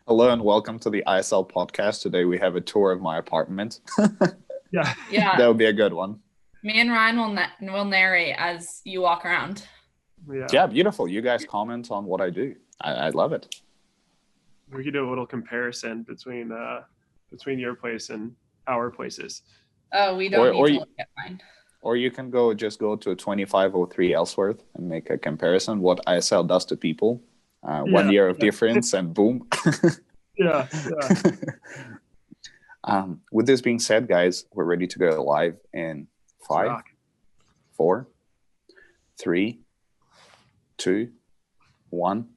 Hello and welcome to the ISL podcast. Today we have a tour of my apartment. Yeah. That would be a good one. Me and Ryan will narrate as you walk around. Yeah, beautiful. You guys comment on what I do. I love it. We could do a little comparison between your place and our places. Oh, we don't need to look at mine. Or you can just go to 2503 Ellsworth and make a comparison what ISL does to people. 1 year of difference and boom. Yeah. With this being said, guys, we're ready to go live in 5, 4, 3, 2, 1.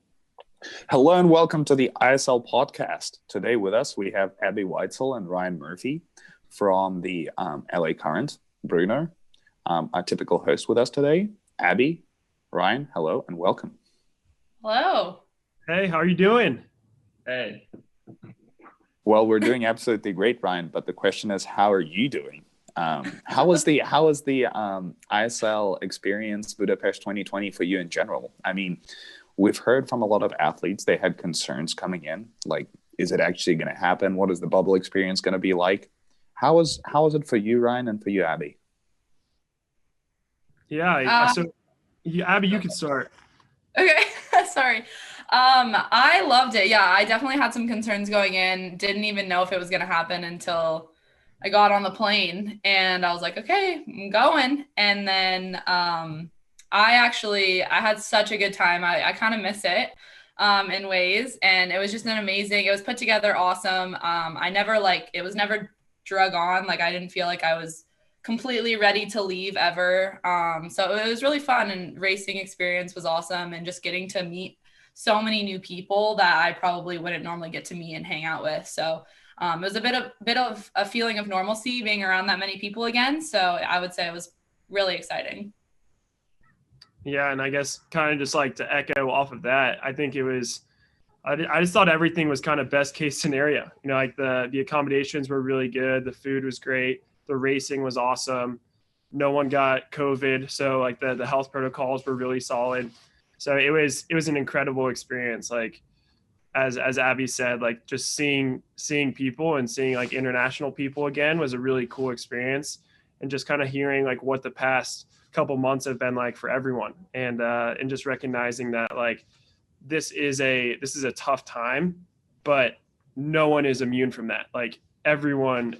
Hello and welcome to the ISL podcast. Today with us, we have Abbey Weitzeil and Ryan Murphy from the LA Current. Bruno, our typical host with us today. Abbey, Ryan, hello and welcome. Hello. Hey, how are you doing? Hey. Well, we're doing absolutely great, Ryan. But the question is, how are you doing? How was the ISL experience, Budapest 2020 for you in general? I mean, we've heard from a lot of athletes they had concerns coming in, like, is it actually going to happen? What is the bubble experience going to be like? How was it for you, Ryan, and for you, Abbey? Yeah, Abbey, you can start. Okay, sorry. I loved it. Yeah, I definitely had some concerns going in. Didn't even know if it was going to happen until I got on the plane and I was like, okay, I'm going. And then I had such a good time. I kind of miss it in ways. And it was just it was put together awesome. It was never drug on. Like, I didn't feel like I was completely ready to leave ever. So it was really fun, and racing experience was awesome, and just getting to meet so many new people that I probably wouldn't normally get to meet and hang out with. So it was a bit of a feeling of normalcy being around that many people again. So I would say it was really exciting. Yeah, and I guess kind of just like to echo off of that, I think it was, I just thought everything was kind of best case scenario. You know, like the accommodations were really good. The food was great. The racing was awesome. No one got COVID. So like the health protocols were really solid. So it was an incredible experience. Like as Abbey said, like just seeing people and seeing like international people again was a really cool experience, and just kind of hearing like what the past couple months have been like for everyone, and just recognizing that like this is a tough time, but no one is immune from that. Like everyone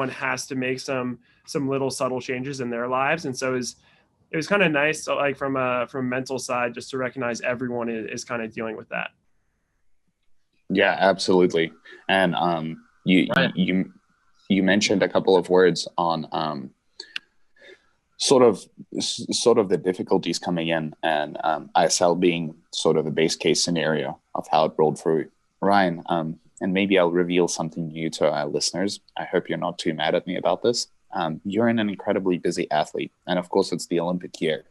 has to make some little subtle changes in their lives. And so it was kind of nice, like from a mental side, just to recognize everyone is kind of dealing with that. Yeah, absolutely. And you mentioned a couple of words on sort of the difficulties coming in, and ISL being sort of the base case scenario of how it rolled through. Ryan, and maybe I'll reveal something new to our listeners. I hope you're not too mad at me about this. You're an incredibly busy athlete, and of course it's the Olympic year,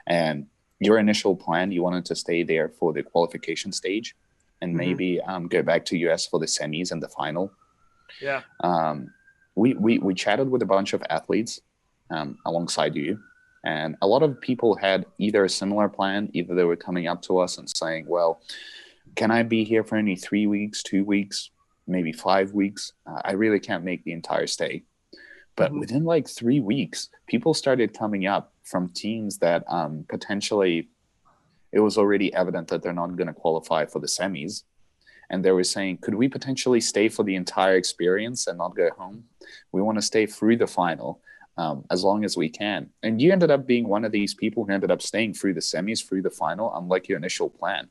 and your initial plan, you wanted to stay there for the qualification stage and maybe go back to US for the semis and the final. Yeah. We chatted with a bunch of athletes alongside you, and a lot of people had either a similar plan, either they were coming up to us and saying, well, can I be here for only 3 weeks, 2 weeks, maybe 5 weeks? I really can't make the entire stay. But within like 3 weeks, people started coming up from teams that potentially it was already evident that they're not going to qualify for the semis. And they were saying, could we potentially stay for the entire experience and not go home? We want to stay through the final as long as we can. And you ended up being one of these people who ended up staying through the semis, through the final, unlike your initial plan.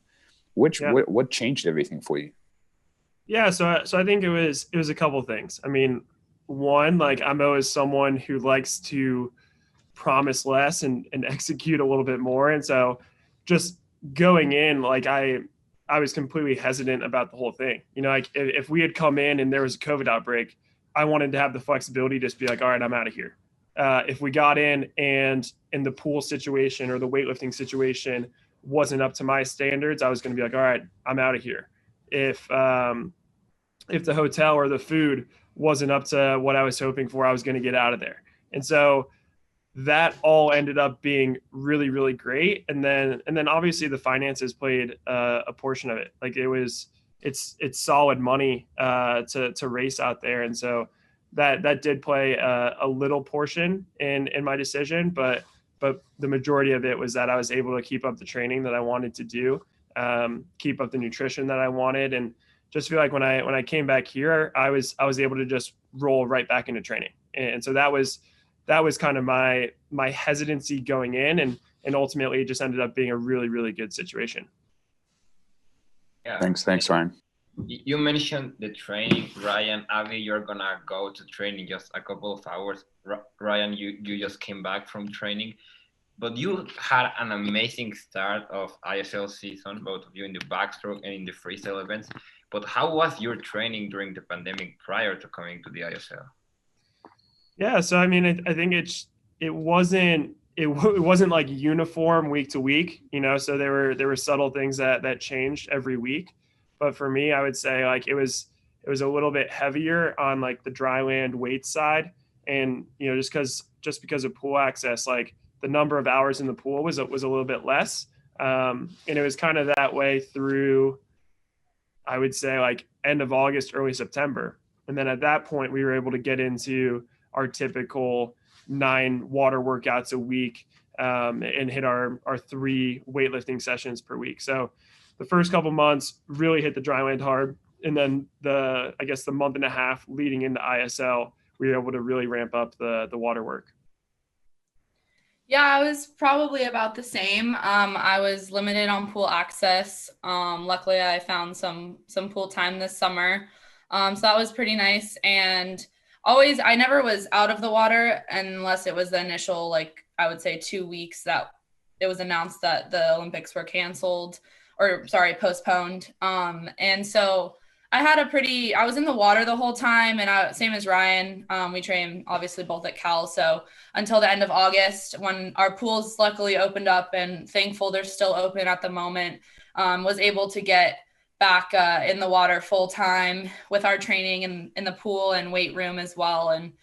What changed everything for you? Yeah, so I think it was a couple of things. I mean, one, like I'm always someone who likes to promise less and execute a little bit more. And so just going in, like I was completely hesitant about the whole thing. You know, like if we had come in and there was a COVID outbreak, I wanted to have the flexibility to just be like, all right, I'm out of here. If we got in and in the pool situation or the weightlifting situation wasn't up to my standards, I was going to be like, all right, I'm out of here. If the hotel or the food wasn't up to what I was hoping for, I was going to get out of there. And so that all ended up being really, really great. And then obviously the finances played a portion of it. Like it was it's solid money to race out there. And so that did play a little portion in my decision, but the majority of it was that I was able to keep up the training that I wanted to do, keep up the nutrition that I wanted, and just feel like when I came back here, I was able to just roll right back into training. And so that was kind of my hesitancy going in, and ultimately it just ended up being a really, really good situation. Yeah. Thanks, Ryan. You mentioned the training, Ryan. Abbey, you're gonna go to training just a couple of hours. Ryan, you just came back from training, but you had an amazing start of ISL season, both of you in the backstroke and in the freestyle events. But how was your training during the pandemic prior to coming to the ISL? Yeah, so I mean, I think it wasn't like uniform week to week, so there were subtle things that changed every week. But for me, I would say like it was a little bit heavier on like the dry land weight side. And, just because of pool access, like the number of hours in the pool was a little bit less. And it was kind of that way through, I would say, like end of August, early September. And then at that point, we were able to get into our typical 9 water workouts a week, and hit our 3 weightlifting sessions per week. So the first couple months really hit the dry land hard. And then the month and a half leading into ISL, we were able to really ramp up the water work. Yeah, I was probably about the same. I was limited on pool access. Luckily, I found some pool time this summer. So that was pretty nice. And I never was out of the water unless it was the initial, like, I would say 2 weeks that it was announced that the Olympics were postponed. And so I was in the water the whole time, and same as Ryan, we train obviously both at Cal. So until the end of August, when our pools luckily opened up, and thankful they're still open at the moment, was able to get back in the water full time with our training in the pool and weight room as well. And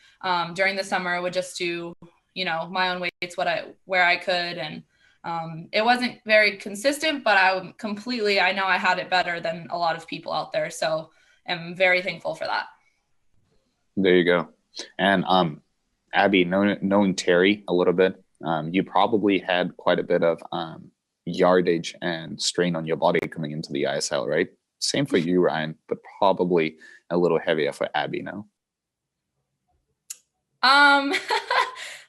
during the summer, I would just do, my own weights, where I could. And it wasn't very consistent, but I know I had it better than a lot of people out there. So I'm very thankful for that. There you go. And Abbey, knowing Terry a little bit, you probably had quite a bit of yardage and strain on your body coming into the ISL, right? Same for you, Ryan, but probably a little heavier for Abbey, no?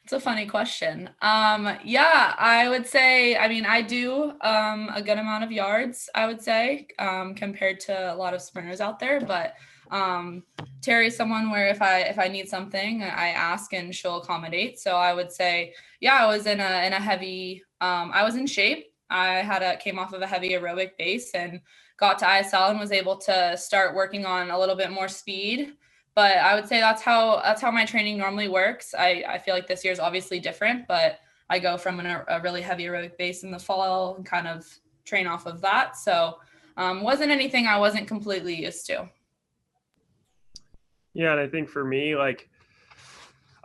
It's a funny question. Yeah, I would say, I do a good amount of yards, I would say, compared to a lot of sprinters out there. But Terry's someone where if I need something, I ask and she'll accommodate. So I would say, yeah, I was in a heavy, I was in shape. I came off of a heavy aerobic base and got to ISL and was able to start working on a little bit more speed. But I would say that's how my training normally works. I feel like this year is obviously different, but I go from a really heavy aerobic base in the fall and kind of train off of that. So wasn't anything I wasn't completely used to. Yeah, and I think for me, like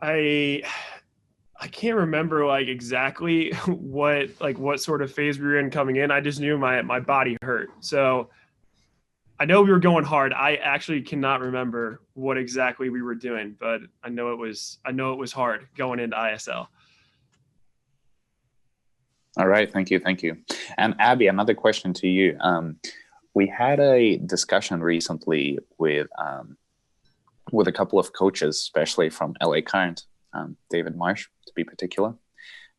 I can't remember like exactly what sort of phase we were in coming in. I just knew my body hurt. So I know we were going hard. I actually cannot remember what exactly we were doing, but I know it was hard going into ISL. All right, thank you. And Abbey, another question to you. We had a discussion recently with a couple of coaches, especially from LA Current, David Marsh to be particular,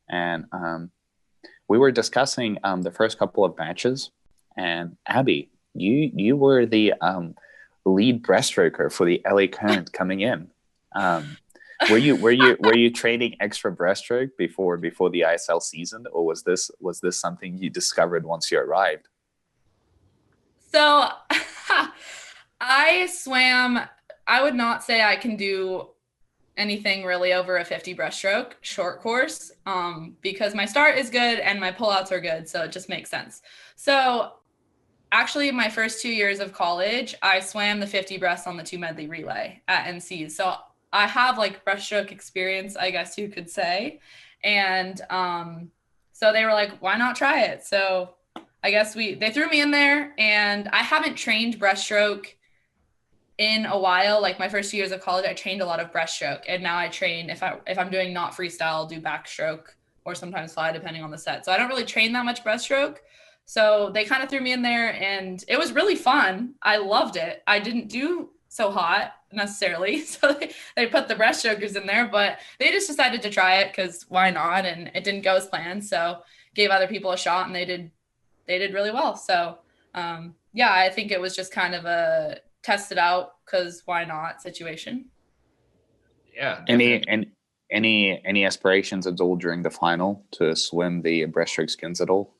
and we were discussing the first couple of matches. And Abbey, you were the lead breaststroker for the LA Current coming in. Were you training extra breaststroke before the ISL season, or was this something you discovered once you arrived? So I would not say I can do anything really over a 50 breaststroke short course, because my start is good and my pullouts are good, so it just makes sense. So actually, my first 2 years of college, I swam the 50 breast on the 2 medley relay at NC's. So I have like breaststroke experience, I guess you could say. And so they were like, why not try it? So I guess they threw me in there, and I haven't trained breaststroke in a while. Like my first 2 years of college, I trained a lot of breaststroke, and now I train, if I'm doing not freestyle, I'll do backstroke or sometimes fly depending on the set. So I don't really train that much breaststroke. So they kind of threw me in there, and it was really fun. I loved it. I didn't do so hot necessarily. So they put the breaststrokers in there, but they just decided to try it because why not? And it didn't go as planned. So gave other people a shot, and they did really well. So yeah, I think it was just kind of a test it out because why not situation. Yeah. Any aspirations at all during the final to swim the breaststroke skins at all?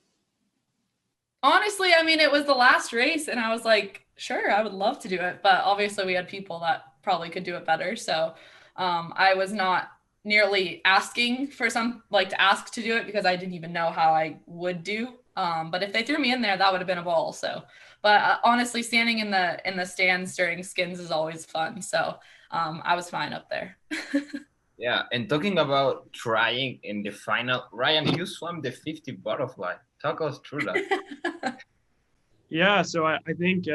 Honestly, I mean, it was the last race, and I was like, sure, I would love to do it. But obviously, we had people that probably could do it better. So I was not nearly asking for to ask to do it because I didn't even know how I would do. But if they threw me in there, that would have been a ball. So, but honestly, standing in the stands during skins is always fun. So I was fine up there. Yeah, and talking about trying in the final, Ryan, you swam the 50 butterfly. Talk us through that. Yeah, so I think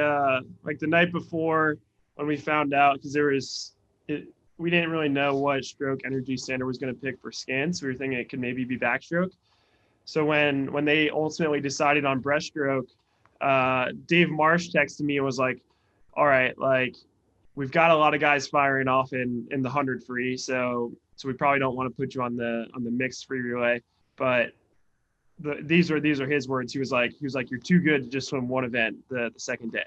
like the night before when we found out, because we didn't really know what stroke energy standard was going to pick for skins. So we were thinking it could maybe be backstroke. So when they ultimately decided on breaststroke, Dave Marsh texted me and was like, all right, like we've got a lot of guys firing off in the 100 free. So we probably don't want to put you on the mixed free relay, but these are his words. He was like, you're too good to just swim one event the second day.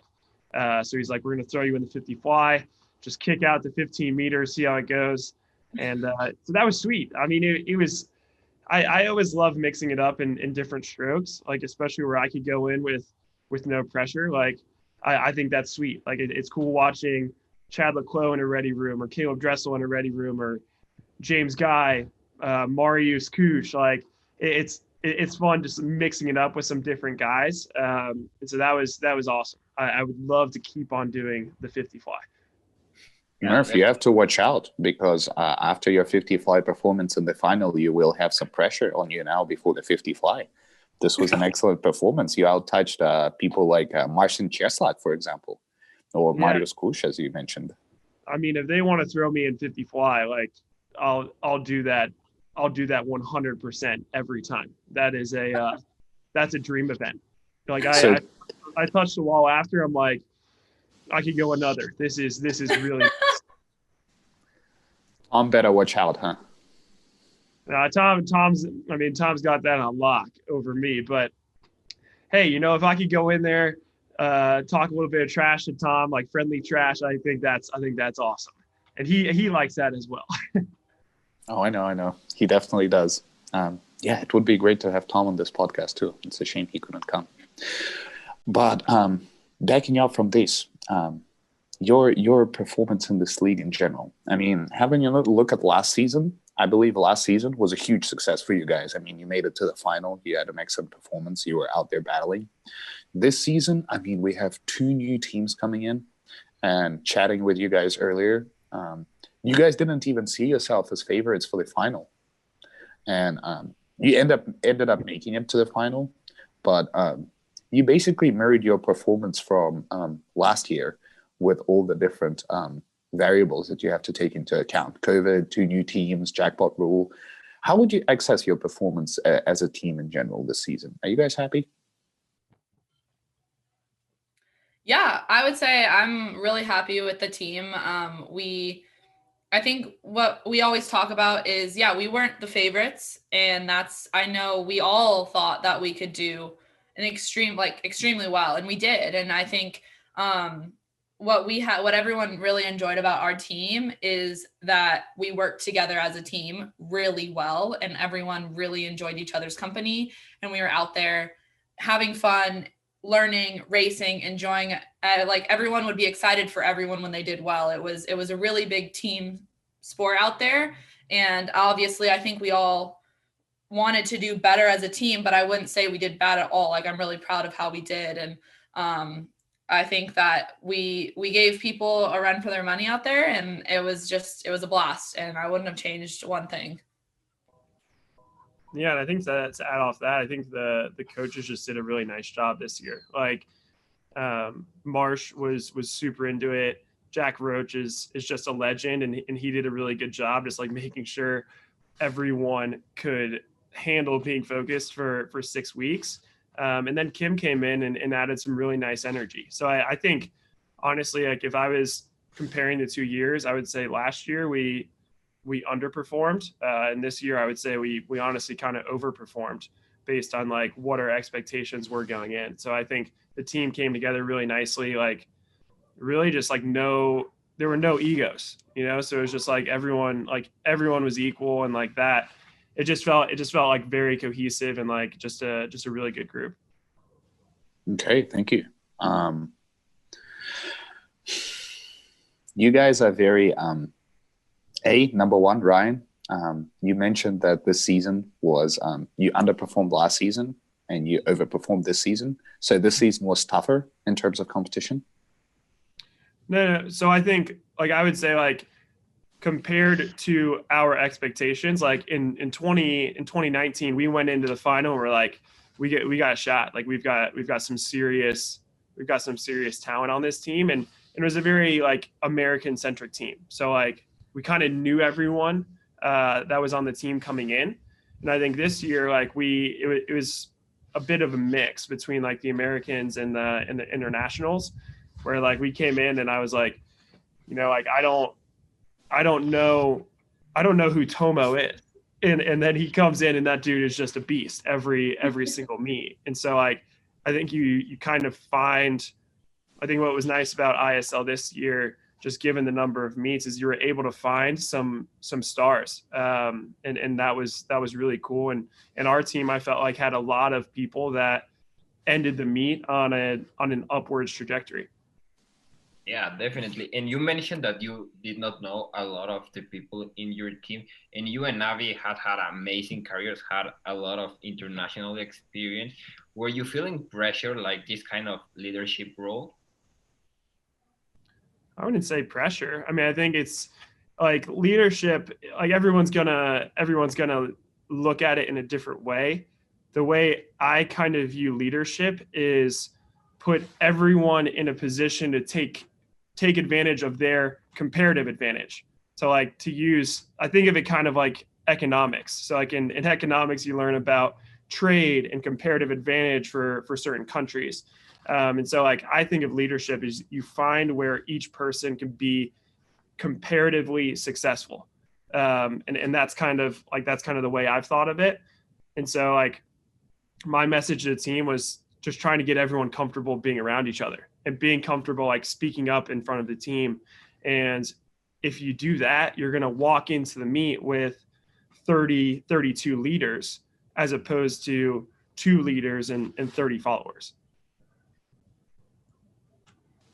So he's like, we're going to throw you in the 50 fly, just kick out the 15 meters, see how it goes. And so that was sweet. I mean, it was, I always love mixing it up in different strokes, like especially where I could go in with no pressure. Like I think that's sweet. Like it's cool watching Chad Leclos in a ready room, or Caleb Dressel in a ready room, or James Guy, Marius Kush. Like it's fun just mixing it up with some different guys. And so that was awesome. I would love to keep on doing the 50 fly. Murph, you have to watch out because after your 50 fly performance in the final, you will have some pressure on you now before the 50 fly. This was an excellent performance. You outtouched people like Marcin Cieslak, for example, or Marius Kush, as you mentioned. I mean, if they want to throw me in 50 fly, like I'll do that. I'll do that 100% every time. That is that's a dream event. Like I touched the wall after. I'm like, I could go another. This is really. Tom better watch out, huh? Tom's got that on lock over me. But hey, if I could go in there, talk a little bit of trash to Tom, like friendly trash, I think that's awesome, and he likes that as well. Oh, I know. He definitely does. Yeah, it would be great to have Tom on this podcast too. It's a shame he couldn't come. But backing up from this, your performance in this league in general. I mean, having a look at last season, I believe last season was a huge success for you guys. I mean, you made it to the final. You had an excellent performance. You were out there battling. This season, I mean, we have 2 new teams coming in, and chatting with you guys earlier, you guys didn't even see yourself as favorites for the final. And you ended up making it to the final, but you basically mirrored your performance from last year with all the different variables that you have to take into account. COVID, 2 new teams, jackpot rule. How would you assess your performance as a team in general this season? Are you guys happy? Yeah, I would say I'm really happy with the team. I think what we always talk about is, we weren't the favorites, and I know we all thought that we could do extremely well, and we did. And I think what everyone really enjoyed about our team is that we worked together as a team really well, and everyone really enjoyed each other's company, and we were out there having fun, learning, racing, enjoying. Like everyone would be excited for everyone when they did well. It was a really big team sport out there, and obviously I think we all wanted to do better as a team, but I wouldn't say we did bad at all. Like I'm really proud of how we did, and I think that we gave people a run for their money out there, and it was a blast, and I wouldn't have changed one thing. Yeah, and I think that to add off that, I think the coaches just did a really nice job this year. Like Marsh was super into it. Jack Roach is just a legend, and he did a really good job just like making sure everyone could handle being focused for 6 weeks. And then Kim came in and added some really nice energy. So I think honestly, like if I was comparing the 2 years, I would say last year we underperformed, and this year I would say we honestly kind of overperformed based on like what our expectations were going in. So I think the team came together really nicely, like really just like there were no egos, you know? So it was just like everyone was equal, and like that, it just felt like very cohesive and like just a really good group. Okay, thank you. You guys are very number one, Ryan. You mentioned that this season was you underperformed last season and you overperformed this season. So this season was tougher in terms of competition. No. So I think like I would say like compared to our expectations, like in 2019, we went into the final and we're like, we got a shot. Like we've got some serious talent on this team, and it was a very like American centric team. So like we kind of knew everyone that was on the team coming in, and I think this year like it was a bit of a mix between like the Americans and the internationals, where like we came in and I was like, you know, like I don't know who Tomo is. And then he comes in and that dude is just a beast every single meet. And so like I think you kind of find, I think what was nice about ISL this year, just given the number of meets, is you were able to find some stars. And that was really cool. And our team, I felt like, had a lot of people that ended the meet on an upwards trajectory. Yeah, definitely. And you mentioned that you did not know a lot of the people in your team, and you and Abbey had amazing careers, had a lot of international experience. Were you feeling pressure, like this kind of leadership role? I wouldn't say pressure. I mean, I think it's like leadership, like everyone's gonna look at it in a different way. The way I kind of view leadership is put everyone in a position to take advantage of their comparative advantage. So like I think of it kind of like economics. So like in economics, you learn about trade and comparative advantage for certain countries. And so like I think of leadership is you find where each person can be comparatively successful. And that's kind of the way I've thought of it. And so like my message to the team was just trying to get everyone comfortable being around each other and being comfortable like speaking up in front of the team. And if you do that, you're going to walk into the meet with 32 leaders as opposed to 2 leaders and 30 followers.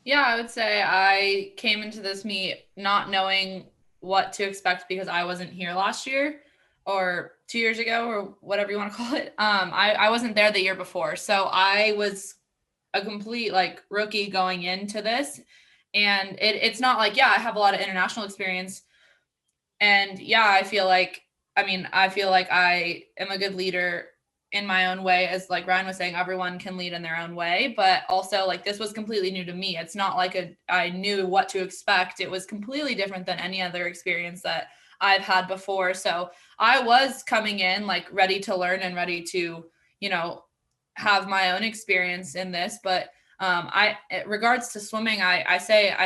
Yeah, I would say I came into this meet not knowing what to expect because I wasn't here last year or 2 years ago or whatever you want to call it. I wasn't there the year before. So I was a complete like rookie going into this. And it's not like, yeah, I have a lot of international experience. And yeah, I feel like I am a good leader in my own way. As like Ryan was saying, everyone can lead in their own way, but also like this was completely new to me. It's not like I knew what to expect. It was completely different than any other experience that I've had before. So I was coming in like ready to learn and ready to, you know, have my own experience in this. But in regards to swimming, I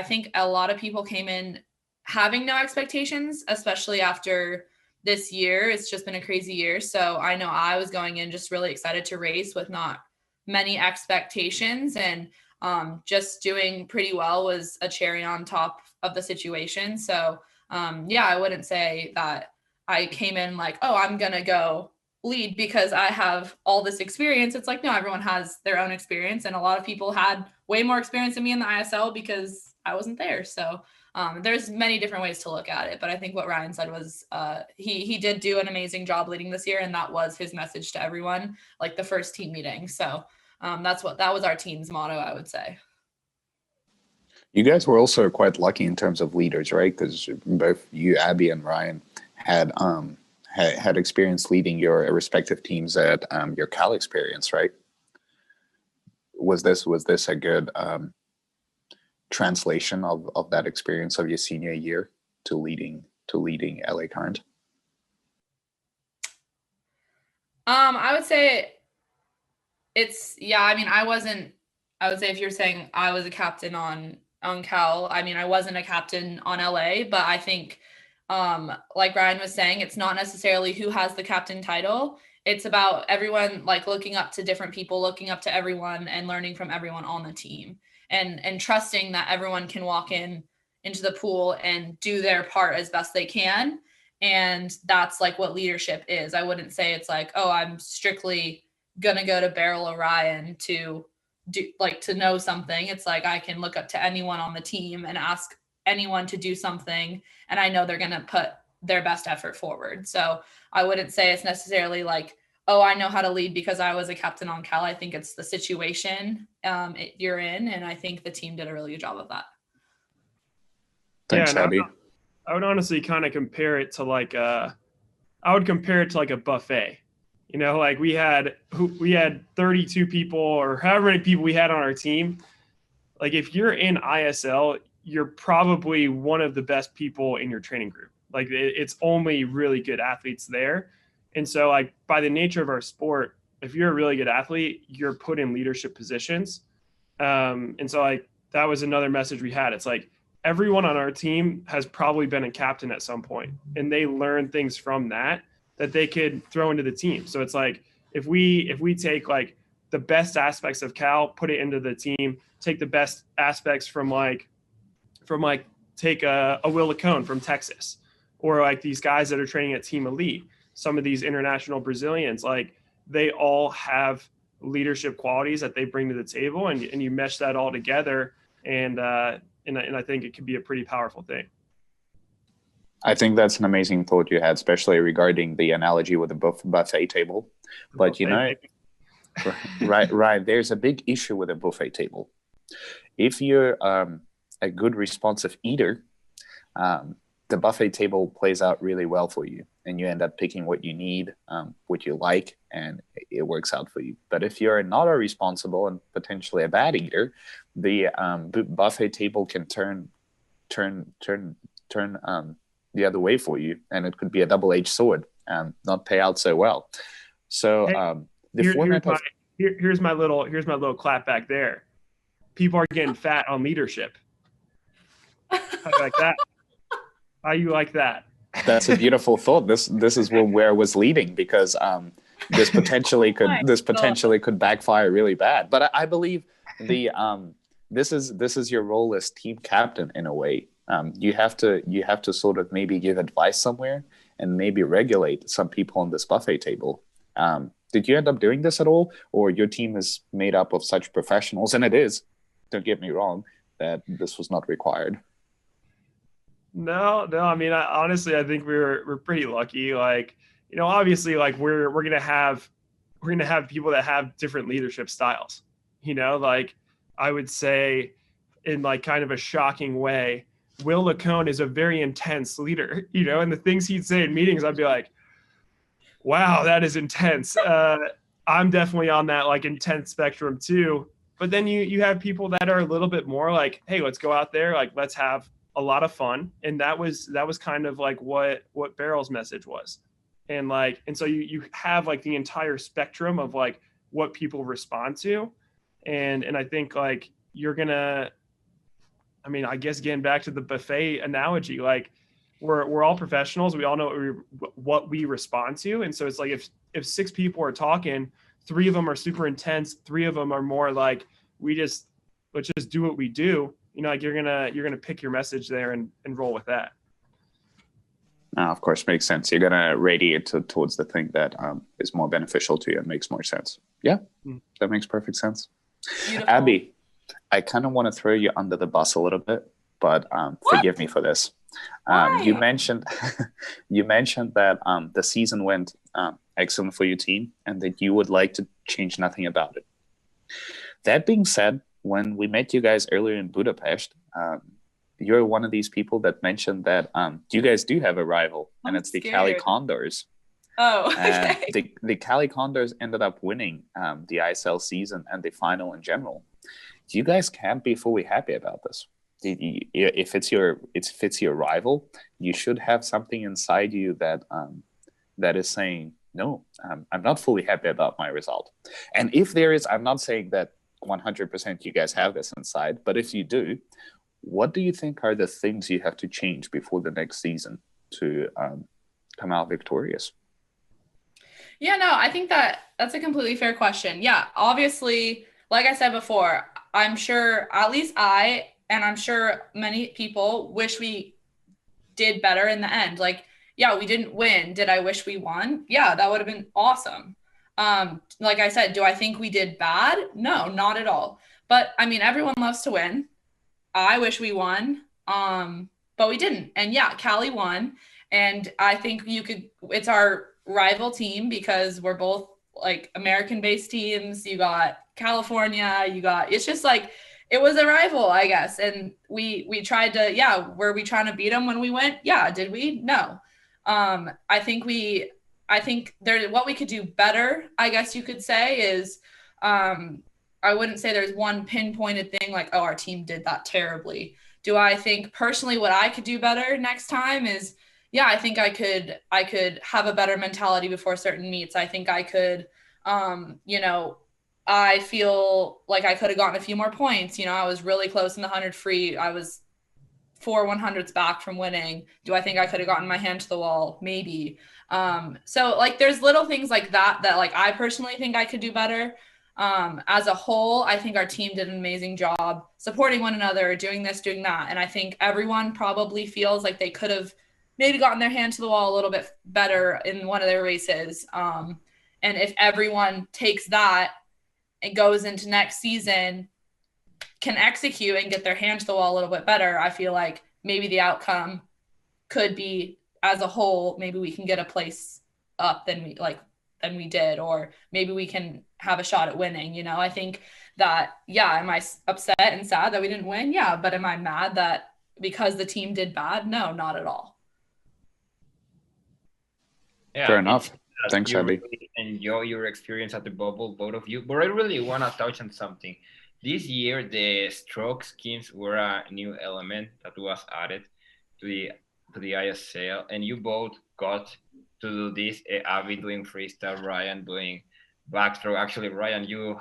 think a lot of people came in having no expectations, especially after this year. It's just been a crazy year. So I know I was going in just really excited to race with not many expectations, and just doing pretty well was a cherry on top of the situation. So yeah, I wouldn't say that I came in like, oh, I'm going to go lead because I have all this experience. It's like, no, everyone has their own experience. And a lot of people had way more experience than me in the ISL because I wasn't there. So there's many different ways to look at it. But I think what Ryan said was he did do an amazing job leading this year. And that was his message to everyone, like the first team meeting. So that was our team's motto, I would say. You guys were also quite lucky in terms of leaders, right? Because both you, Abbey, and Ryan had had experience leading your respective teams at your Cal experience, right? Was this a good translation of that experience of your senior year to leading LA Current? I would say I would say if you're saying I was a captain on Cal, I mean, I wasn't a captain on LA, but I think, like Ryan was saying, it's not necessarily who has the captain title. It's about everyone like looking up to different people, looking up to everyone and learning from everyone on the team and trusting that everyone can walk into the pool and do their part as best they can. And that's like what leadership is. I wouldn't say it's like, oh, I'm strictly going to go to Barrel Orion to do like to know something. It's like I can look up to anyone on the team and ask anyone to do something, and I know they're going to put their best effort forward. So I wouldn't say it's necessarily like, oh, I know how to lead because I was a captain on Cal. I think it's the situation you're in, and I think the team did a really good job of that. Thanks, Abby. I would honestly kind of compare it to like a buffet. You know, like we had 32 people or however many people we had on our team. Like if you're in ISL, you're probably one of the best people in your training group. Like it's only really good athletes there. And so like by the nature of our sport, if you're a really good athlete, you're put in leadership positions. And so like that was another message we had. It's like everyone on our team has probably been a captain at some point, and they learn things from that they could throw into the team. So it's like if we take like the best aspects of Cal, put it into the team, take the best aspects from take a Will Lacone from Texas, or like these guys that are training at Team Elite, some of these international Brazilians, like they all have leadership qualities that they bring to the table, and you mesh that all together, and I think it can be a pretty powerful thing. I think that's an amazing thought you had, especially regarding the analogy with the buffet table. But you know, right, there's a big issue with a buffet table. If you're a good responsive eater, the buffet table plays out really well for you, and you end up picking what you need, what you like, and it works out for you. But if you're not a responsible and potentially a bad eater, the buffet table can turn the other way for you, and it could be a double-edged sword and not pay out so well. So here's my little clap back there. People are getting fat on leadership. How you like that? How you like that? That's a beautiful thought. This is where I was leading, because this potentially could backfire really bad. But I believe this is your role as team captain in a way. You have to sort of maybe give advice somewhere and maybe regulate some people on this buffet table. Did you end up doing this at all, or your team is made up of such professionals? And it is, don't get me wrong, that this was not required. No. I mean, honestly, I think we're pretty lucky. Like, you know, obviously, like we're gonna have people that have different leadership styles. You know, like I would say, in like kind of a shocking way, Will Lacone is a very intense leader. You know, and the things he'd say in meetings, I'd be like, wow, that is intense. I'm definitely on that like intense spectrum too. But then you have people that are a little bit more like, hey, let's go out there, like let's have a lot of fun. And that was kind of like what Barrel's message was. And so you have like the entire spectrum of like what people respond to. And I think like you're gonna, I mean, I guess getting back to the buffet analogy, like we're all professionals. We all know what we respond to. And so it's like if 6 people are talking, 3 of them are super intense, 3 of them are more like let's just do what we do. You know, like you're gonna pick your message there and roll with that. Of course, makes sense. You're gonna radiate towards the thing that is more beneficial to you and makes more sense. Yeah, that makes perfect sense. Beautiful. Abby, I kind of want to throw you under the bus a little bit, but forgive me for this. You mentioned that the season went excellent for your team, and that you would like to change nothing about it. That being said, when we met you guys earlier in Budapest, you're one of these people that mentioned that you guys do have a rival, and it's the Cali Condors. Oh, And okay. the Cali Condors ended up winning the ISL season and the final in general. You guys can't be fully happy about this. If it's your rival, you should have something inside you that is saying, no, I'm not fully happy about my result. And if there is, I'm not saying that 100% you guys have this inside, but if you do, what do you think are the things you have to change before the next season to come out victorious? Yeah, no, I think that's a completely fair question. Yeah, obviously, like I said before, I'm sure at least and I'm sure many people wish we did better in the end. Like, yeah, we didn't win. Did I wish we won? Yeah, that would have been awesome. Like I said, do I think we did bad? No, not at all. But I mean, everyone loves to win. I wish we won. But we didn't. And yeah, Cali won. And I think it's our rival team because we're both like American based teams. You got California, it's just like, it was a rival, I guess. And we tried to, yeah, were we trying to beat them when we went? Yeah. Did we? No. I think what we could do better, I guess you could say, is I wouldn't say there's one pinpointed thing like, oh, our team did that terribly. Do I think personally what I could do better next time is, yeah, I think I could have a better mentality before certain meets. I think I could, I feel like I could have gotten a few more points. I was really close in the 100 free. I was 4 100s back from winning. Do I think I could have gotten my hand to the wall? Maybe. So like there's little things like that like I personally think I could do better. As a whole, I think our team did an amazing job supporting one another, doing this, doing that. And I think everyone probably feels like they could have maybe gotten their hand to the wall a little bit better in one of their races. And if everyone takes that and goes into next season, can execute and get their hand to the wall a little bit better, I feel like maybe the outcome could be, as a whole, maybe we can get a place up than we did, or maybe we can have a shot at winning. I think that, yeah, am I upset and sad that we didn't win? Yeah. But am I mad that because the team did bad? No, not at all. Yeah, fair enough. Thanks, you Abbey. really enjoy your experience at the bubble, both of you. But I really want to touch on something. This year, the stroke skins were a new element that was added to the ISL, and you both got to do this. Abby doing freestyle, Ryan doing backstroke. Actually, Ryan, you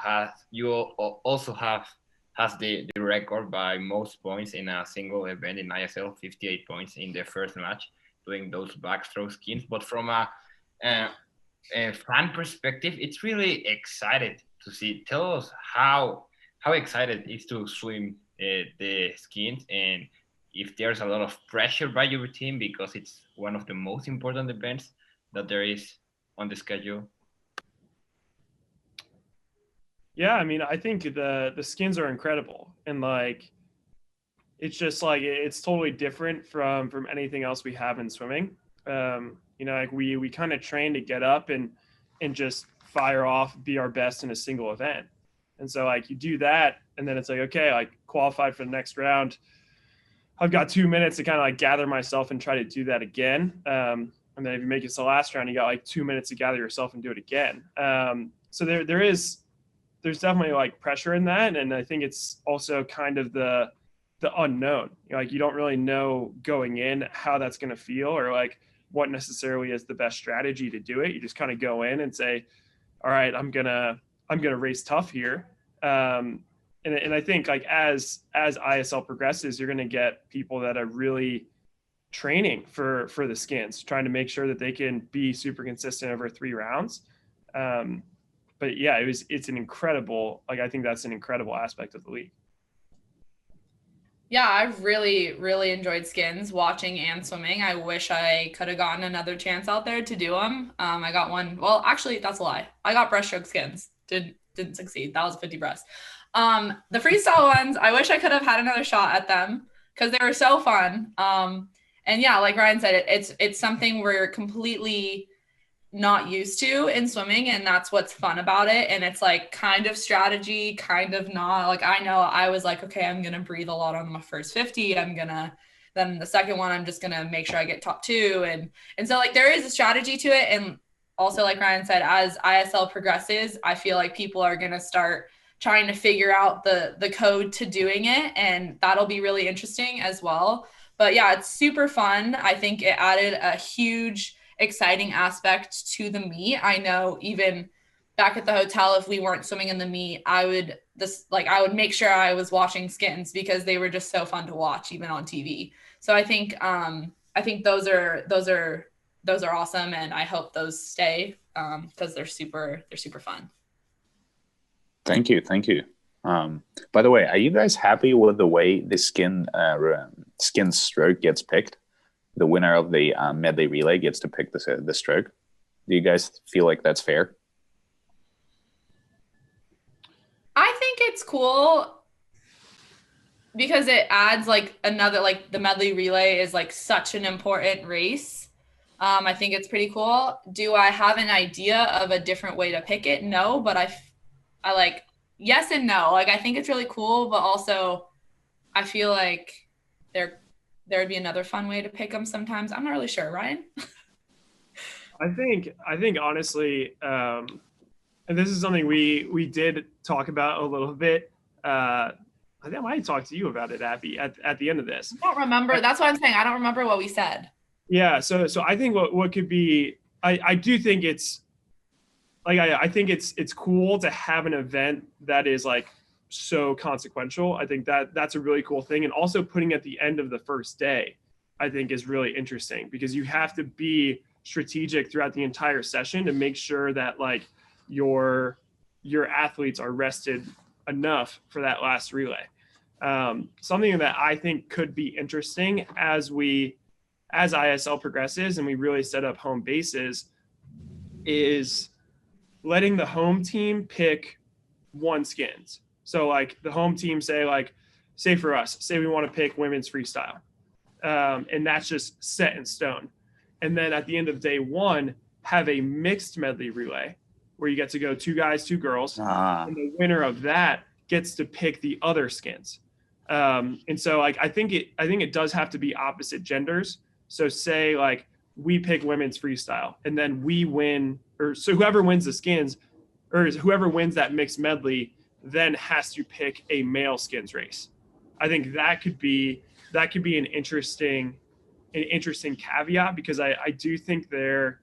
also has the record by most points in a single event in ISL, 58 points in the first match, doing those backstroke skins. But from a fan perspective, it's really excited to see. Tell us how excited it is to swim the skins, and if there's a lot of pressure by your team because it's one of the most important events that there is on the schedule. Yeah, I mean, I think the skins are incredible, and like it's just like it's totally different from anything else we have in swimming. Like we kind of train to get up and just fire off, be our best in a single event. And so like you do that, and then it's like, okay, like qualified for the next round. I've got 2 minutes to kind of like gather myself and try to do that again. And then if you make it to the last round, you got like 2 minutes to gather yourself and do it again. So there's definitely like pressure in that. And I think it's also kind of the unknown. Like you don't really know going in how that's going to feel, or like what necessarily is the best strategy to do it. You just kind of go in and say, all right, I'm gonna race tough here. And I think like as ISL progresses, you're gonna get people that are really training for the skins, trying to make sure that they can be super consistent over 3 rounds. But yeah, it's an incredible, like I think that's an incredible aspect of the league. Yeah, I've really, really enjoyed skins, watching and swimming. I wish I could have gotten another chance out there to do them. I got one. Well, actually, that's a lie. I got breaststroke skins. Didn't succeed. That was 50 breasts. The freestyle ones, I wish I could have had another shot at them because they were so fun. And yeah, like Ryan said, it's something we're completely not used to in swimming, and that's what's fun about it. And it's like kind of strategy, kind of not. Like I know I was like, okay, I'm gonna breathe a lot on my first 50. Then the second one, I'm just gonna make sure I get top 2. And so like there is a strategy to it, and also, like Ryan said, as ISL progresses, I feel like people are going to start trying to figure out the code to doing it, and that'll be really interesting as well. But yeah, it's super fun. I think it added a huge, exciting aspect to the meet. I know even back at the hotel, if we weren't swimming in the meet, I would make sure I was watching skins because they were just so fun to watch, even on TV. So I think those are awesome, and I hope those stay because they're super fun. Thank you. By the way, are you guys happy with the way the skin stroke gets picked? The winner of the medley relay gets to pick the stroke. Do you guys feel like that's fair? I think it's cool because it adds like another, like the medley relay is like such an important race. I think it's pretty cool. Do I have an idea of a different way to pick it? No, but I like yes and no. Like I think it's really cool, but also I feel like there would be another fun way to pick them sometimes. I'm not really sure. Ryan? I think honestly, and this is something we did talk about a little bit. I think I might talk to you about it, Abby, at the end of this. I don't remember. That's what I'm saying. I don't remember what we said. Yeah. So I think what could be, I do think it's like, I think it's cool to have an event that is like so consequential. I think that's a really cool thing. And also putting at the end of the first day, I think is really interesting because you have to be strategic throughout the entire session to make sure that like your athletes are rested enough for that last relay. Something that I think could be interesting as ISL progresses and we really set up home bases is letting the home team pick one skins. So like the home team say for us, say we want to pick women's freestyle. And that's just set in stone. And then at the end of day one, have a mixed medley relay where you get to go 2 guys, 2 girls. And the winner of that gets to pick the other skins. And so like, I think it does have to be opposite genders. So say like we pick women's freestyle and then we win, or so whoever wins the skins or whoever wins that mixed medley then has to pick a male skins race. I think that could be an interesting caveat because I do think there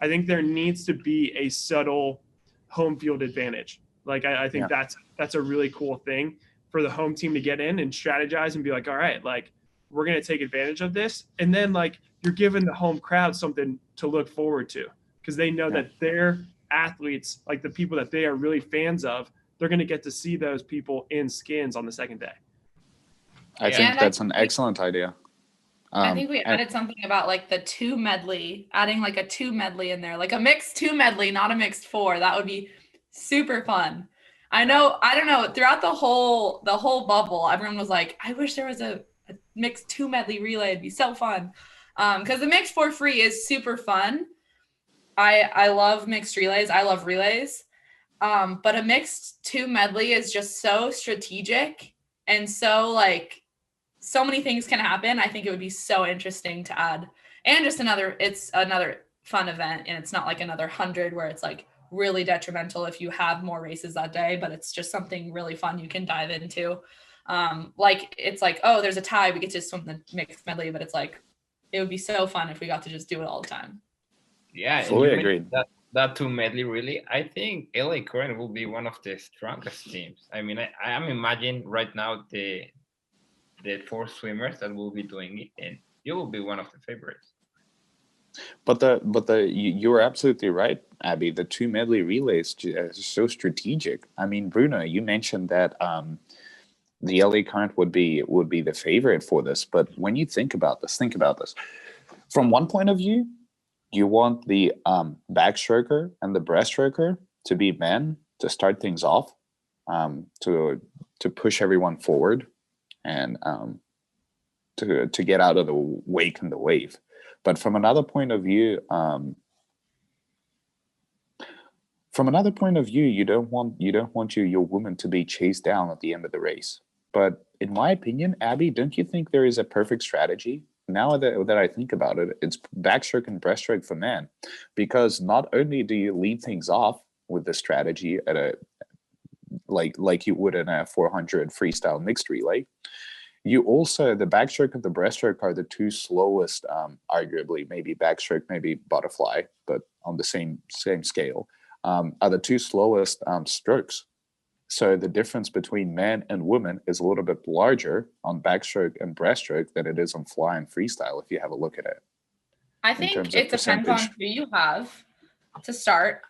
needs to be a subtle home field advantage. Like I think that's a really cool thing for the home team to get in and strategize and be like, all right, like we're going to take advantage of this. And then like you're giving the home crowd something to look forward to because they know that their athletes, like the people that they are really fans of, they're going to get to see those people in skins on the second day. I think that's an excellent idea. I think we added something about like the 2 medley, adding like a 2 medley in there, like a mixed 2 medley, not a mixed 4. That would be super fun. I don't know, throughout the whole bubble, everyone was like, I wish there was a mixed 2 medley relay. It'd be so fun. Because the mixed 4 free is super fun. I love mixed relays. I love relays. But a mixed 2 medley is just so strategic and so like so many things can happen. I think it would be so interesting to add, and just it's another fun event, and it's not like another 100 where it's like really detrimental if you have more races that day, but it's just something really fun you can dive into. Like it's like, oh, there's a tie, we get to swim the mixed medley, but it's like it would be so fun if we got to just do it all the time. Yeah, fully agreed. That 2 medley really, I think LA Current will be one of the strongest teams. I mean, I am imagining right now the 4 swimmers that will be doing it, and you will be one of the favorites. But you were absolutely right, Abby. The 2 medley relays are so strategic. I mean, Bruno, you mentioned that the LA Current would be the favorite for this. But when you think about this. From one point of view, you want the backstroker and the breaststroker to be men to start things off, to push everyone forward, and to get out of the wake and the wave. But from another point of view, you don't want your woman to be chased down at the end of the race. But in my opinion, Abby, don't you think there is a perfect strategy now that I think about it, it's backstroke and breaststroke for men, because not only do you lead things off with the strategy at a like you would in a 400 freestyle mixed relay, you also, the backstroke and the breaststroke are the two slowest, arguably, maybe backstroke, maybe butterfly, but on the same scale, are the two slowest strokes. So the difference between men and women is a little bit larger on backstroke and breaststroke than it is on fly and freestyle, if you have a look at it. I think it depends on who you have to start.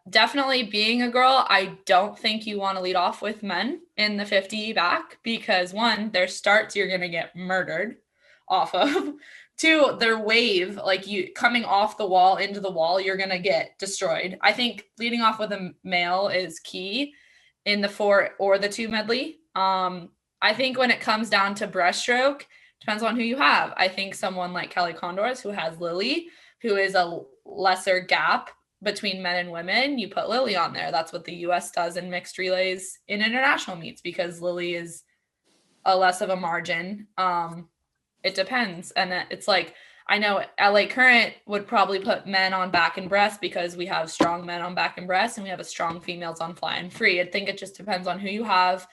Definitely being a girl, I don't think you want to lead off with men in the 50 back, because one, their starts you're going to get murdered off of. Two, their wave, like you coming off the wall into the wall, you're going to get destroyed. I think leading off with a male is key in the 4 or the 2 medley. I think when it comes down to breaststroke, depends on who you have. I think someone like Kelly Condors, who has Lily, who is a lesser gap between men and women, you put Lily on there. That's what the US does in mixed relays in international meets, because Lily is a less of a margin. It depends. And it's like, I know LA Current would probably put men on back and breast because we have strong men on back and breast and we have a strong females on fly and free. I think it just depends on who you have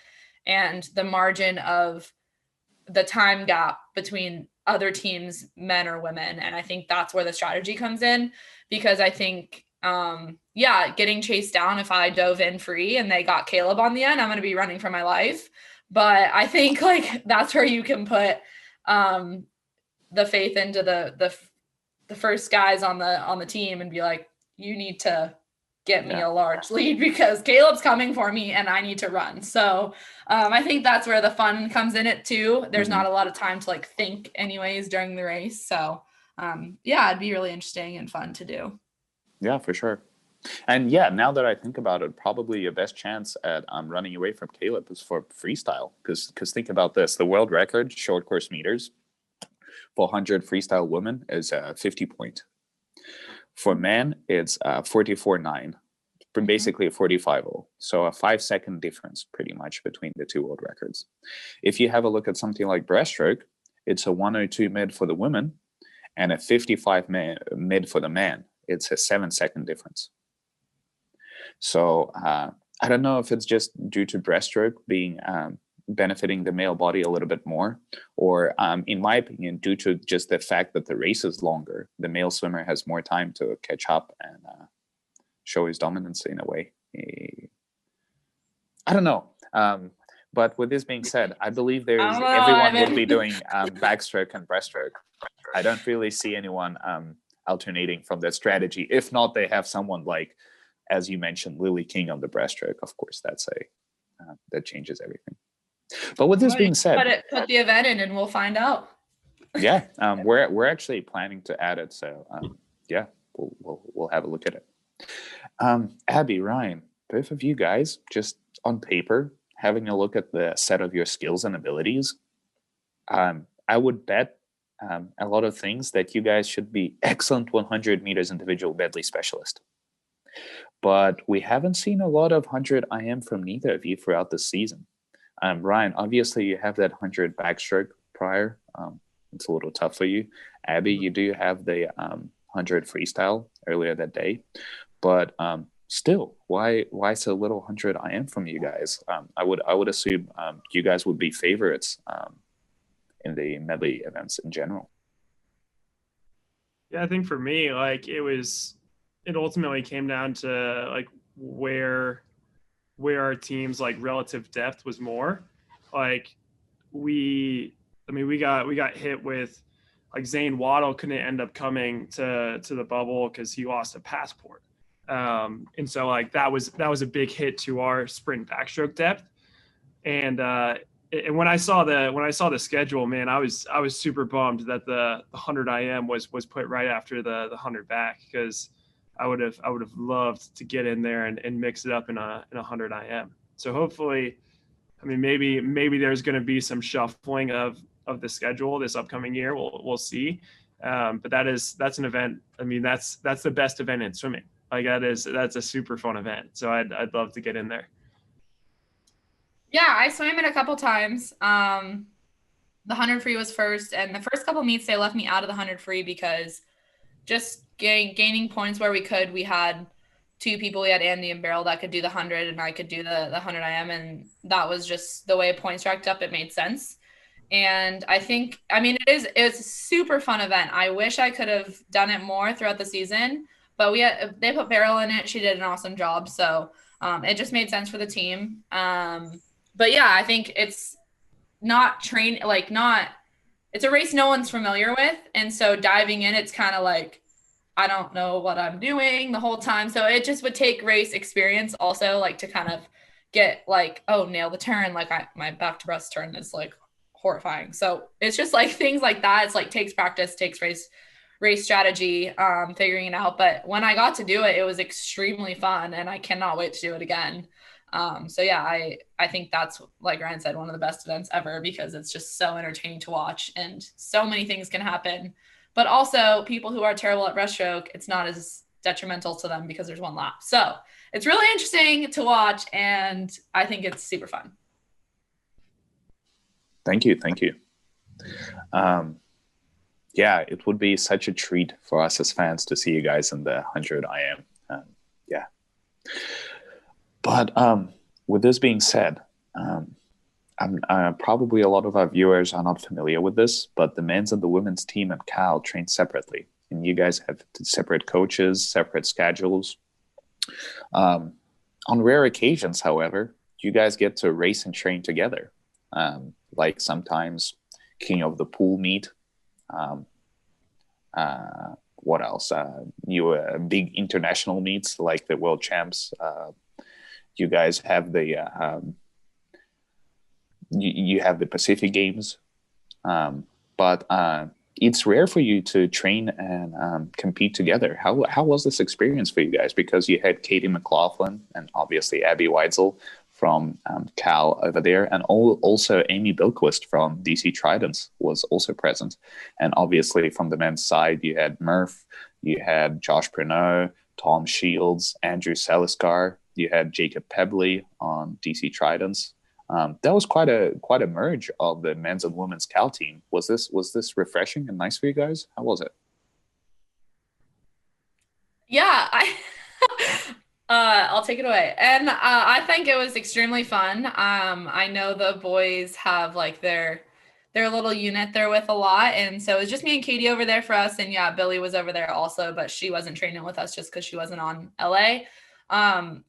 and the margin of the time gap between other teams, men or women. And I think that's where the strategy comes in, because I think, getting chased down, if I dove in free and they got Caleb on the end, I'm going to be running for my life. But I think like that's where you can put the faith into the first guys on the team and be like, you need to get me a large lead because Caleb's coming for me and I need to run. So I think that's where the fun comes in it too. There's not a lot of time to like think anyways during the race. So it'd be really interesting and fun to do. Yeah, for sure. And now that I think about it, probably your best chance at running away from Caleb is for freestyle. Because think about this. The world record, short course meters, for 100 freestyle women is 50 point. For men, it's 44.9, basically a 45.0. So a 5-second difference pretty much between the two world records. If you have a look at something like breaststroke, it's a 102 mid for the women and a 55 mid for the man. It's a 7-second difference. So I don't know if it's just due to breaststroke being benefiting the male body a little bit more, or in my opinion, due to just the fact that the race is longer, the male swimmer has more time to catch up and show his dominance in a way. I don't know. But with this being said, I believe everyone would be doing backstroke and breaststroke. I don't really see anyone alternating from that strategy. If not, they have someone like, as you mentioned, Lily King on the breaststroke. Of course, that changes everything. But with this being said, put the event in and we'll find out. We're actually planning to add it. So we'll have a look at it. Abbey, Ryan, both of you guys, just on paper, having a look at the set of your skills and abilities, I would bet a lot of things that you guys should be excellent 100 meters individual medley specialist. But we haven't seen a lot of 100 IM from neither of you throughout the season. Ryan, obviously you have that 100 backstroke prior. It's a little tough for you. Abbey, you do have the 100 freestyle earlier that day. But still, why so little 100 IM from you guys? I would assume you guys would be favorites in the medley events in general. Yeah, I think for me, like it ultimately came down to like where our team's like relative depth was more. Like we got hit with like Zane Waddle couldn't end up coming to the bubble because he lost a passport. And so like that was a big hit to our sprint backstroke depth. And when I saw the schedule, man, I was super bummed that the 100 IM was put right after the 100 back, because I would have loved to get in there and mix it up in a 100 IM. So hopefully, I mean, maybe there's going to be some shuffling of the schedule this upcoming year. We'll see. But that's an event. I mean, that's the best event in swimming. Like that's a super fun event. So I'd love to get in there. Yeah, I swam it a couple times. The 100 free was first, and the first couple meets they left me out of the 100 free because just gaining points where we could. We had two people. We had Andy and Beryl that could do the 100, and I could do the 100 IM, and that was just the way points racked up. It made sense. And I think, I mean, it's a super fun event. I wish I could have done it more throughout the season, but they put Beryl in it. She did an awesome job. So it just made sense for the team. But yeah, I think it's it's a race no one's familiar with. And so diving in, it's kind of like, I don't know what I'm doing the whole time. So it just would take race experience also, like to kind of get like, oh, nail the turn. Like my back to breast turn is like horrifying. So it's just like things like that. It's like takes practice, takes race strategy, figuring it out. But when I got to do it, it was extremely fun, and I cannot wait to do it again. So yeah, I think that's, like Ryan said, one of the best events ever, because it's just so entertaining to watch and so many things can happen. But also people who are terrible at breaststroke, it's not as detrimental to them because there's one lap. So it's really interesting to watch, and I think it's super fun. Thank you. Yeah, it would be such a treat for us as fans to see you guys in the 100 IM. Yeah. But with this being said, probably a lot of our viewers are not familiar with this, but the men's and the women's team at Cal train separately. And you guys have separate coaches, separate schedules. On rare occasions, however, you guys get to race and train together. Like sometimes King of the Pool meet. What else? Big international meets like the World Champs. You guys have the you have the Pacific Games, but it's rare for you to train and compete together. How was this experience for you guys? Because you had Katie McLaughlin and obviously Abbey Weitzeil from Cal over there, and also Amy Bilquist from DC Tridents was also present. And obviously from the men's side, you had Murph, you had Josh Pernod, Tom Shields, Andrew Seliskar, you had Jacob Pebley on DC Tridents. That was quite a merge of the men's and women's Cal team. Was this refreshing and nice for you guys? How was it? Yeah, I'll take it away. And I think it was extremely fun. I know the boys have like their little unit they're with a lot. And so it was just me and Katie over there for us. And yeah, Billy was over there also, but she wasn't training with us just because she wasn't on LA.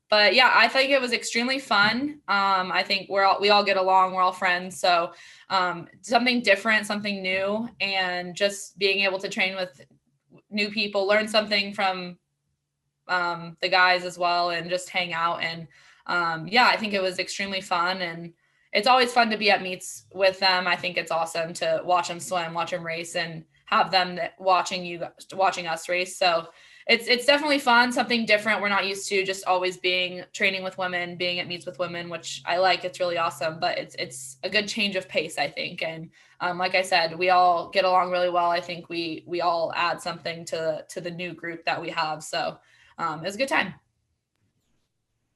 But yeah, I think it was extremely fun. I think we all get along. We're all friends. So something different, something new, and just being able to train with new people, learn something from the guys as well, and just hang out. And yeah, I think it was extremely fun, and it's always fun to be at meets with them. I think it's awesome to watch them swim, watch them race, and have them watching us race. So it's definitely fun, something different. We're not used to just always training with women, being at meets with women, which I like. It's really awesome, but it's a good change of pace, I think. And like I said, we all get along really well. I think we all add something to the new group that we have. So it was a good time.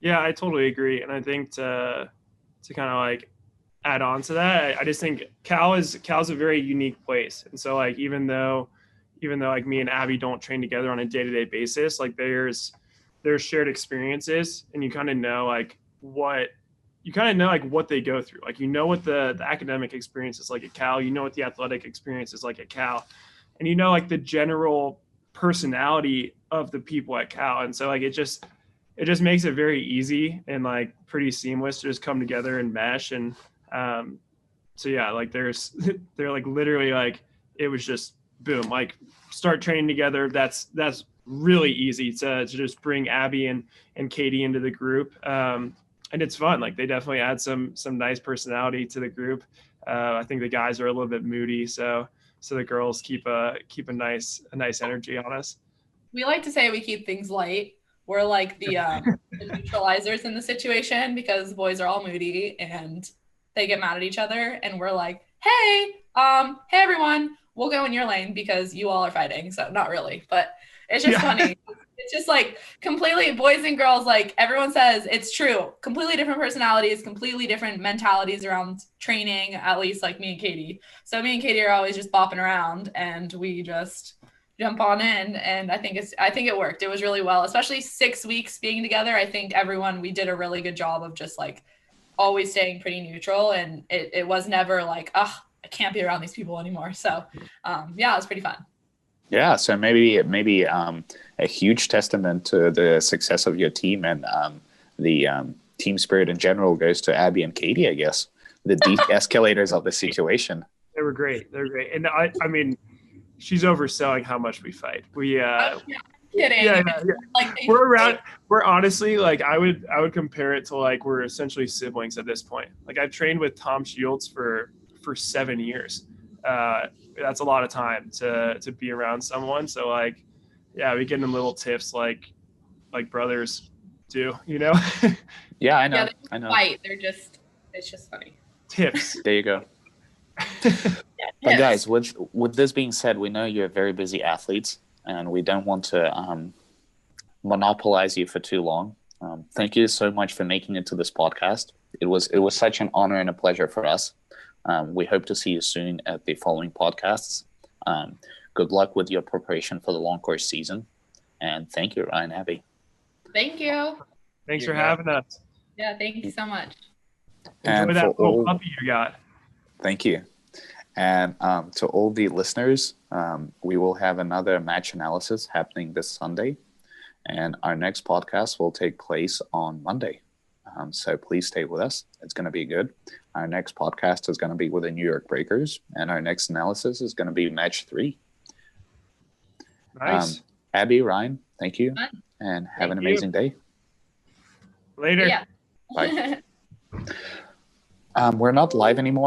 Yeah, I totally agree. And I think to kind of like add on to that, I just think Cal's a very unique place. And so like, even though like me and Abby don't train together on a day-to-day basis, like there's shared experiences, and you kind of know what they go through. Like, you know what the academic experience is like at Cal, you know what the athletic experience is like at Cal, and you know like the general personality of the people at Cal. And so like it just makes it very easy and like pretty seamless to just come together and mesh. And so yeah, like they're like literally like it was just boom, like start training together. That's really easy to just bring Abby and Katie into the group. And it's fun. Like they definitely add some nice personality to the group. I think the guys are a little bit moody, so the girls keep a nice energy on us. We like to say we keep things light. We're like the neutralizers in the situation, because the boys are all moody and they get mad at each other, and we're like, hey everyone, we'll go in your lane because you all are fighting. So not really, but it's just funny. It's just like completely boys and girls, like everyone says it's true. Completely different personalities, completely different mentalities around training, at least like me and Katie. So me and Katie are always just bopping around and we just jump on in. And I think it worked. It was really well, especially 6 weeks being together. I think we did a really good job of just like always staying pretty neutral. And it was never like, I can't be around these people anymore. So yeah, it was pretty fun. Yeah, so maybe a huge testament to the success of your team and the team spirit in general goes to Abby and Katie, I guess, the de-escalators of the situation. They were great. They're great. And I mean, she's overselling how much we fight. We kidding. Yeah. Like we're honestly like I would compare it to like we're essentially siblings at this point. Like I've trained with Tom Shields for 7 years. That's a lot of time to be around someone. So like, yeah, we get in little tiffs like brothers do, you know? Yeah, I know. Yeah, I know. Fight. It's just funny. Tips. There you go. But guys, with this being said, we know you're very busy athletes and we don't want to monopolize you for too long. Thank you so much for making it to this podcast. It was such an honor and a pleasure for us. We hope to see you soon at the following podcasts. Good luck with your preparation for the long course season. And thank you, Ryan, Abby. Thank you. Thanks for having us. Yeah, thank you so much. Enjoy that little puppy you got. Thank you. And to all the listeners, we will have another match analysis happening this Sunday. And our next podcast will take place on Monday. So please stay with us. It's going to be good. Our next podcast is going to be with the New York Breakers. And our next analysis is going to be match 3. Nice. Abby, Ryan, thank you. And have an amazing day. Later. Yeah. Bye. We're not live anymore.